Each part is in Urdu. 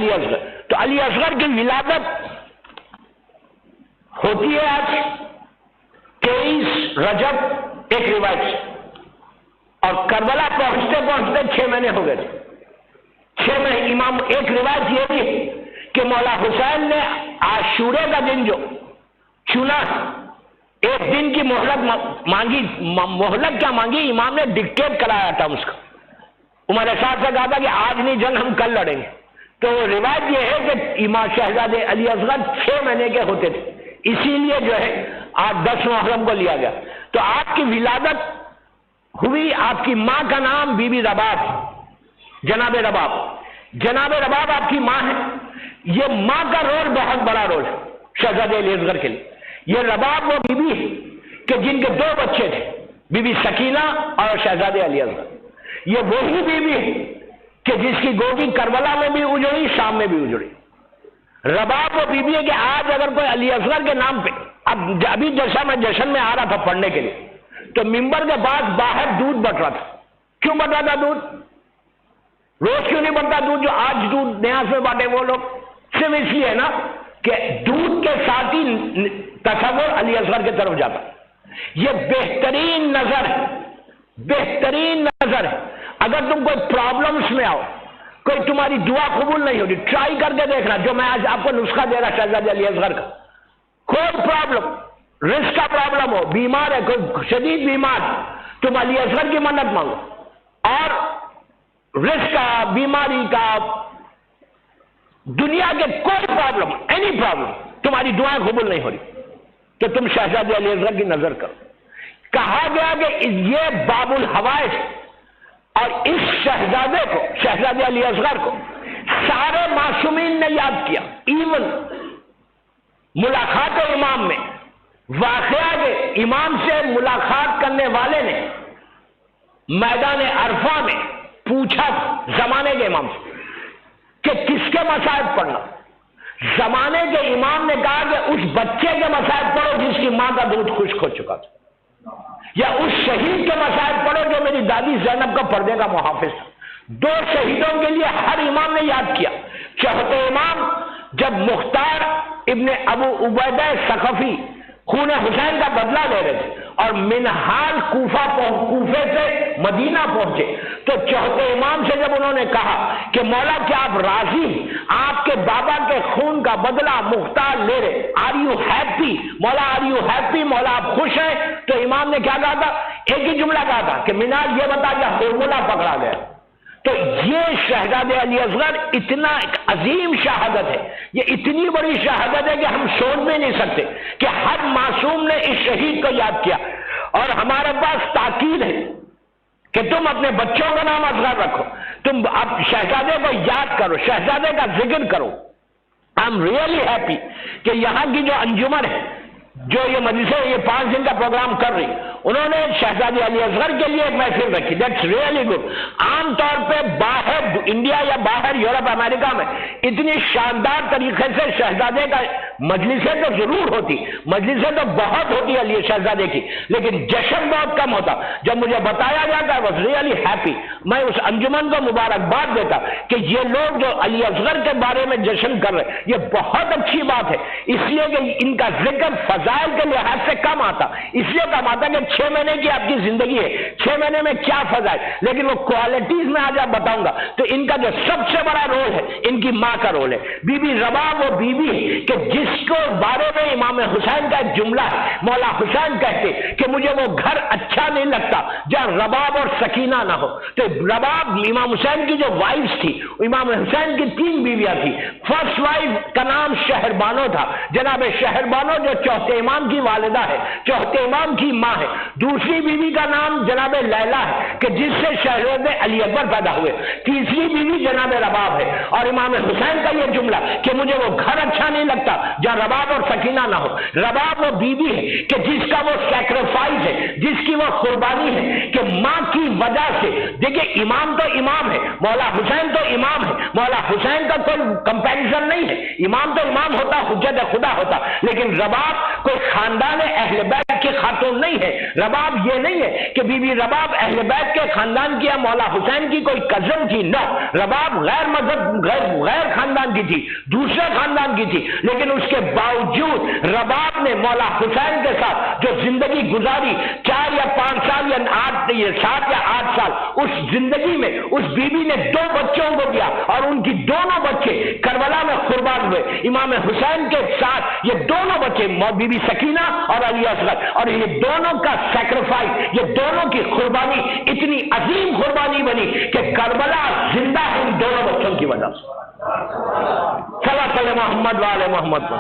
علی اصغر. تو علی اصغر کی ولادت ہوتی ہے آج 23 رجب ایک روایت سے، اور کربلا پہنچتے پہنچتے 6 مہینے ہو گئے تھے. 6 مہینے امام. ایک روایت یہ بھی کہ مولا حسین نے عاشورے کا دن جو چنا، ایک دن کی مہلت مانگی. مہلت کیا مانگی؟ امام نے ڈکٹیٹ کرایا تھا اس کا. عمر صاحب سے کہا تھا کہ آج نہیں جنگ ہم کل لڑیں گے. تو روایت یہ ہے کہ امام شہزادے علی اصغر 6 مہینے کے ہوتے تھے، اسی لیے جو ہے آج 10 محرم کو لیا گیا. تو آپ کی ولادت ہوئی. آپ کی ماں کا نام بی بی رباب، جناب رباب. جناب رباب آپ کی ماں ہے. یہ ماں کا رول بہت بڑا رول ہے شہزادے علی اصغر کے لیے. یہ رباب وہ بی بی ہے کہ جن کے 2 بچے تھے، بی بی سکینہ اور شہزادے علی اصغر. یہ وہی بی بی ہے کہ جس کی گودی کربلا میں بھی اجڑی، شام میں بھی اجڑی. رباب وہ بی بی ہے کہ آج اگر کوئی علی اصغر کے نام پہ، ابھی جیسا میں جشن میں آ رہا تھا پڑھنے کے لیے، تو ممبر کے بعد باہر دودھ بٹ رہا تھا. کیوں بٹ رہا تھا دودھ؟ روز کیوں نہیں بٹتا دودھ جو آج دودھ نیاز میں بانٹے وہ لوگ؟ صرف اس لیے نا کہ دودھ کے ساتھ ہی تصور علی اصغر کی طرف جاتا. یہ بہترین نظر ہے، بہترین نظر ہے. اگر تم کوئی پرابلمز میں آؤ، کوئی تمہاری دعا قبول نہیں ہوتی، ٹرائی کر کے دیکھنا جو میں آج آپ کو نسخہ دے رہا شہزادے علی اصغر کا. کوئی پرابلم، رزق کا پرابلم ہو، بیمار ہے کوئی شدید بیمار، تم علی اصغر کی مدد مانگو، اور رزق کا، بیماری کا، دنیا کے کوئی پرابلم، اینی پرابلم، تمہاری دعائیں قبول نہیں ہو رہی تو تم شہزادے علی اصغر کی نظر کرو. کہا گیا کہ یہ باب الحوائج، اور اس شہزادے کو، شہزادے علی اصغر کو سارے معصومین نے یاد کیا. ایون ملاقات امام میں واقعہ کہ امام سے ملاقات کرنے والے نے میدان عرفہ میں پوچھا زمانے کے امام سے کہ کس کے مصائب پڑھنا. زمانے کے امام نے کہا کہ اس بچے کے مصائب پڑھو جس کی ماں کا دودھ خشک ہو چکا تھا، یا اس شہید کے مصائب پڑھو جو میری دادی زینب کا پردے کا محافظ تھا. 2 شہیدوں کے لیے ہر امام نے یاد کیا. چوتھے امام جب مختار ابن ابو عبیدہ ثقفی خون حسین کا بدلہ لے رہے تھے اور منہال کوفے سے مدینہ پہنچے، تو چوتھے امام سے جب انہوں نے کہا کہ مولا کیا آپ راضی، آپ کے بابا کے خون کا بدلہ مختار لے رہے، آر یو ہیپی مولا، آر یو ہیپی مولا، آپ خوش ہیں؟ تو امام نے کیا کہا تھا؟ ایک ہی جملہ کہا تھا کہ منال یہ بتا کہ فارمولا پکڑا گیا. تو یہ شہزادے علی اصغر اتنا ایک عظیم شہادت ہے، یہ اتنی بڑی شہادت ہے کہ ہم سوچ بھی نہیں سکتے کہ ہر معصوم نے اس شہید کو یاد کیا. اور ہمارے پاس تاکید ہے کہ تم اپنے بچوں کا نام اصغر رکھو، تم اب شہزادے کو یاد کرو، شہزادے کا ذکر کرو. آئی ایم ریئلی ہیپی کہ یہاں کی جو انجمن ہے، جو یہ مجلسیں یہ 5 دن کا پروگرام کر رہی، انہوں نے شہزادے علی اصغر کے لیے ایک محفل رکھی. That's really good. عام طور پہ باہر انڈیا یا باہر یورپ امریکہ میں اتنی شاندار طریقے سے شہزادے کا مجلسیں تو ضرور ہوتی، مجلسیں تو بہت ہوتی علی شہزادے کی، لیکن جشن بہت کم ہوتا. جب مجھے بتایا گیا تھا واز ریئلی ہیپی. میں اس انجمن کو مبارکباد دیتا کہ یہ لوگ جو علی اصغر کے بارے میں جشن کر رہے، یہ بہت اچھی بات ہے، اس لیے کہ ان کا ذکر فضائل کے لحاظ سے کم آتا. اس لیے کم آتا کہ 6 مہینے کی آپ کی زندگی ہے، 6 مہینے میں کیا فضائل، لیکن وہ کوالٹیز میں آج آپ بتاؤں گا. تو ان کا جو سب سے بڑا رول ہے ان کی ماں کا رول ہے. بی بی رباب وہ بی بی ہے کہ جس کو بارے میں امام حسین کا ایک جملہ ہے، مولا حسین کہتے کہ مجھے وہ گھر اچھا نہیں لگتا جہاں رباب اور سکینہ نہ ہو. تو رباب امام حسین کی جو وائفز تھی، امام حسین کی 3 بیویاں تھی. فرسٹ وائف کا نام شہربانو تھا، جناب شہربانو جو چوتھے امام کی والدہ ہے، چوتھے امام کی ماں ہے. دوسری بیوی کا نام جناب لیلا ہے کہ جس سے شہزادے علی اکبر پیدا ہوئے. تیسری بیوی جناب رباب ہے. اور امام حسین کا یہ جملہ کہ مجھے وہ گھر اچھا نہیں لگتا جہاں رباب اور سکینہ نہ ہو. رباب وہ بیوی ہے کہ جس کا وہ سیکریفائز ہے، جس کی وہ قربانی ہے کہ ماں کی وجہ سے. دیکھیں امام تو امام ہے، مولا حسین تو امام ہے، مولا حسین کا کوئی کمپیریزن نہیں ہے. امام تو امام ہوتا، حجت خدا ہوتا، لیکن رباب کوئی خاندان اہل بیت کی خاتون نہیں ہے. رباب یہ نہیں ہے کہ بی بی رباب اہل بیت کے خاندان کی یا مولا حسین کی کوئی کزن تھی. نو، رباب غیر مذہب غیر خاندان کی تھی، دوسرے خاندان کی تھی، لیکن اس کے باوجود رباب نے مولا حسین کے ساتھ جو زندگی گزاری 4 یا 5 سال یا 7 یا 8 سال، اس زندگی میں اس بی بی نے 2 بچوں کو دیا اور ان کی دونوں بچے کربلا میں قربان ہوئے. امام حسین کے ساتھ یہ دونوں بچے بی بی سکینہ اور علی اصغر، اور یہ دونوں کا سیکریفائس، یہ دونوں کی قربانی اتنی عظیم قربانی بنی کہ کربلا زندہ ہے ان دونوں بچوں کی وجہ سے. صلی اللہ علیہ محمد والے محمد کو.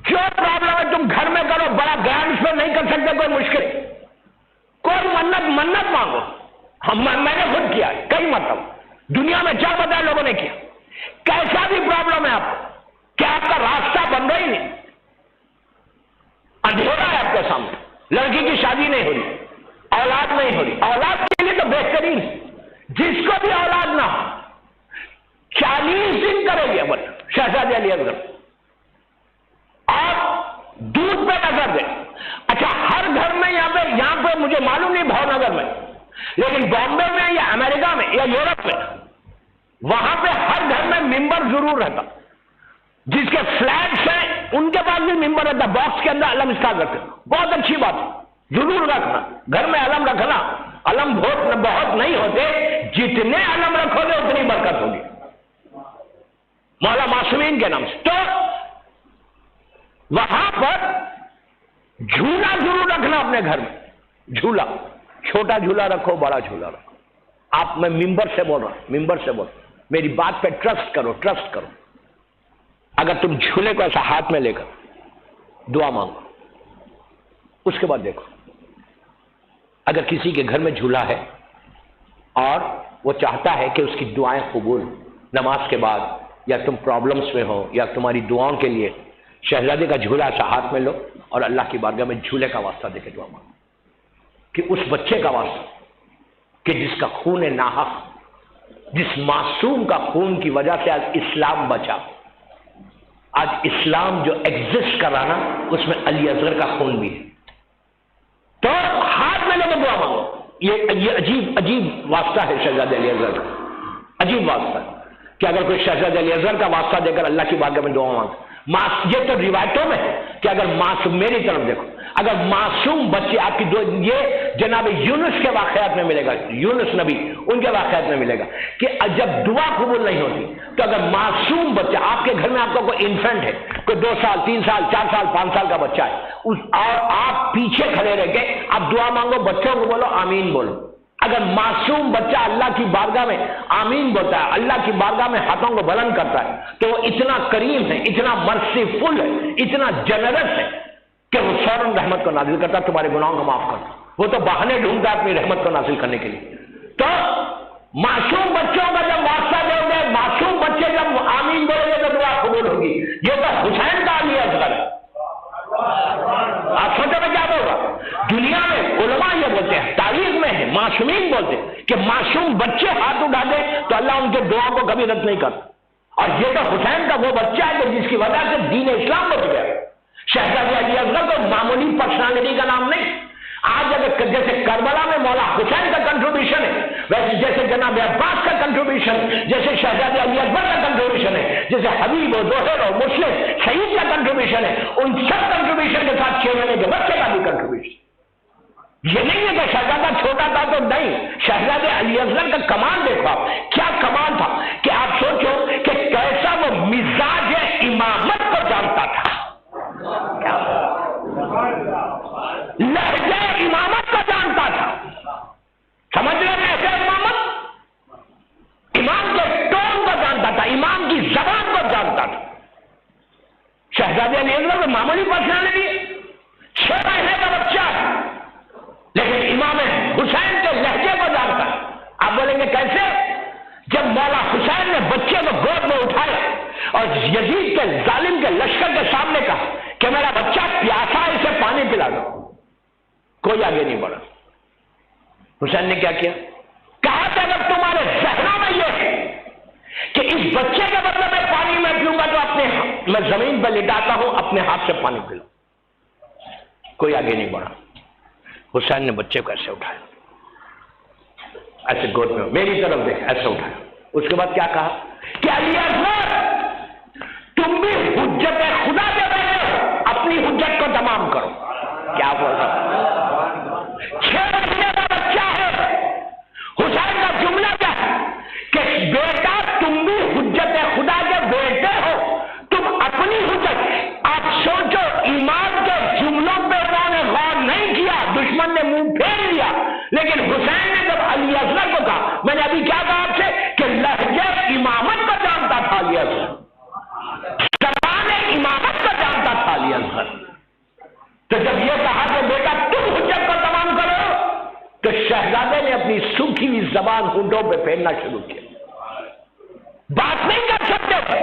جو پرابلم ہے تم گھر میں کرو، بڑا گرانڈ پہ نہیں کر سکتے، کوئی مشکل، کوئی منت مانگو. میں نے خود کیا کئی مرتبہ، دنیا میں کیا بتایا لوگوں نے کیا. کیسا بھی پرابلم ہے آپ کو، کیا آپ کا راستہ بن رہا ہی نہیں، اندھیرا ہے آپ کے سامنے، لڑکی کی شادی نہیں ہو رہی، اولاد نہیں ہو رہی. اولاد کے لیے تو بہترین، جس کو بھی اولاد نہ ہو 40 دن کرو گے عمل شہزادی علی اصغر، آپ دودھ پہ نظر دیں. اچھا، ہر گھر میں یہاں پہ مجھے معلوم نہیں بھاؤ نگر میں، لیکن بامبے میں یا امریکہ میں یا یورپ میں، وہاں پہ ہر گھر میں ممبر ضرور رہتا. جس کے فلیٹس ہیں ان کے پاس بھی ممبر رہتا، باکس کے اندر علم اسٹار کرتے. بہت اچھی بات ہے، ضرور رکھنا گھر میں علم رکھنا. علم بہت نہیں ہوتے، جتنے علم رکھو گے اتنی برکت ہوگی مولا معصومین کے نام سے. تو وہاں پر جھولا ضرور رکھنا اپنے گھر میں. جھولا، چھوٹا جھولا رکھو، بڑا جھولا رکھو. آپ، میں ممبر سے بول رہا ہوں، ممبر سے بول رہا ہوں، میری بات پہ ٹرسٹ کرو، ٹرسٹ کرو. اگر تم جھولے کو ایسا ہاتھ میں لے کر دعا مانگو، اس کے بعد دیکھو، اگر کسی کے گھر میں جھولا ہے اور وہ چاہتا ہے کہ اس کی دعائیں قبول، نماز کے بعد یا تم پرابلمس میں ہو یا تمہاری دعاؤں کے لیے شہزادے کا جھولا ایسا ہاتھ میں لو اور اللہ کی بارگاہ میں جھولے کا واسطہ دے کے دعا مانگو کہ اس بچے کا واسطہ کہ جس کا خون ناحق، جس معصوم کا خون کی وجہ سے آج اسلام بچا. آج اسلام جو ایگزسٹ کر رہا نا، اس میں علی اصغر کا خون بھی ہے. تو ہاتھ میں لے کے دعا مانگو. یہ عجیب واسطہ ہے شہزادے علی اصغر کا، عجیب واسطہ ہے کہ اگر کوئی شہزادے علی اصغر کا واسطہ دے کر اللہ کی بارگاہ میں دعا مانگے. یہ تو روایتوں میں ہے کہ اگر معصوم، میری طرف دیکھو، اگر معصوم بچے آپ کی یہ جناب یونس کے واقعات میں ملے گا، یونس نبی ان کے واقعات میں ملے گا کہ جب دعا قبول نہیں ہوتی تو اگر معصوم بچہ آپ کے گھر میں، آپ کا کوئی انفینٹ ہے، کوئی 2 سال 3 سال 4 سال 5 سال کا بچہ ہے، اور آپ پیچھے کھڑے رہ کے آپ دعا مانگو، بچوں کو بولو آمین بولو. اگر معصوم بچہ اللہ کی بارگاہ میں آمین بولتا ہے، اللہ کی بارگاہ میں ہاتھوں کو بلند کرتا ہے، تو وہ اتنا کریم ہے، اتنا مرسیفل ہے، اتنا جنرس ہے کہ وہ فوراً رحمت کو نازل کرتا ہے، تمہارے گناہوں کو معاف کرتا. وہ تو بہانے ڈھونڈتا ہے اپنی رحمت کو نازل کرنے کے لیے. تو معصوم بچوں کا جب واسطہ دو گے، معصوم بچے جب آمین بولیں گے تو دعا قبول ہوگی. یہ تو حسین کا علی اصغر ہے. آپ سوچو میں کیا ہوگا. دنیا میں علماء یہ بولتے ہیں، تاریخ میں ہے، معصومین بولتے ہیں کہ معصوم بچے ہاتھ اٹھا دے تو اللہ ان کے دعاؤں کو کبھی رد نہیں کرتا. اور یہ تو حسین کا وہ بچہ ہے کہ جس کی وجہ سے دین اسلام بچ گیا. شہزادہ علی اصغر کو معمولی پرسنالٹی کا نام نہیں. آج اگر جیسے کربلا میں مولا حسین کا کنٹریبیوشن ہے، ویسے جیسے جناب عباس کا کنٹریبیوشن، جیسے شہزادہ علی اکبر کا کنٹریبیوشن ہے، جیسے حبیب و ظہر و مسلم شہید کا کنٹریبیوشن ہے، ان سب کنٹریبیوشن کے ساتھ 6 مہینے کے بچے کا بھی کنٹریبیوشن. یہ نہیں ہے کہ شہزادہ چھوٹا تھا تو نہیں. شہزادہ علی اصغر کا کمال دیکھو آپ، کیا کمال تھا کہ آپ سوچو کہ کیسا وہ مزاج امامت کو جانتا تھا، لہجہ امامت کو جانتا تھا. سمجھ رہے لہجہ امامت، امام کے ٹون کو جانتا تھا، امام کی زبان کو جانتا تھا. شہزادہ علی اصغر کو معمولی پرسنالٹی، 6 مہینے کا بچہ ہے، لیکن امام حسین کے لہجے کو جانتا ہے. آپ بولیں گے کیسے؟ جب مولا حسین نے بچے کو گود میں اٹھایا اور یزید کے ظالم کے لشکر کے سامنے کہا کہ میرا بچہ پیاسا ہے، اسے پانی پلا دو. کوئی آگے نہیں بڑھا. حسین نے کیا کیا؟ کہا کہ اگر تمہارے ذہنوں میں یہ ہے کہ اس بچے کے بدلے میں پانی میں پیوں گا تو میں زمین پہ لٹاتا ہوں، اپنے ہاتھ سے پانی پلاؤ. کوئی آگے نہیں بڑھا. حسین نے بچے کو ایسے اٹھایا، ایسے گود میں میری طرف دیکھ، ایسے اٹھایا. اس کے بعد کیا کہا کہ علی اصغر تم بھی حجت خدا کے بنے ہو، اپنی حجت کو تمام کرو. کیا بول رہا؟ 6 مہینے کا بچہ ہے. حسین کا جملہ کیا ہے کہ بیٹا تم بھی حجت خدا کے بیٹے ہو، تم اپنی حجت. آپ سوچو ایمان کے جملوں پہ انہوں نے غور نہیں کیا، دشمن نے منہ پھیر لیا. لیکن حسین نے جب علی اصغر کو کہا، میں نے ابھی کیا کہا آپ سے کہ لہجہ امامت کو جانتا تھا علی اصغر، زبان امامت کو جانتا تھا علی اصغر. تو جب یہ کہا کہ بیٹا تم حجت کو تمام کرو، تو شہزادے نے اپنی سوکھی ہوئی زبان ہونٹوں پہ پھیرنا شروع کیا. بات نہیں کر سکتے تھے،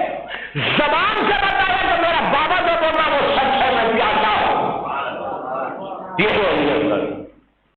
زبان سے بتایا کہ میرا بابا جو بول رہا وہ سچ ہے، میں پیاسا ہوں. یہ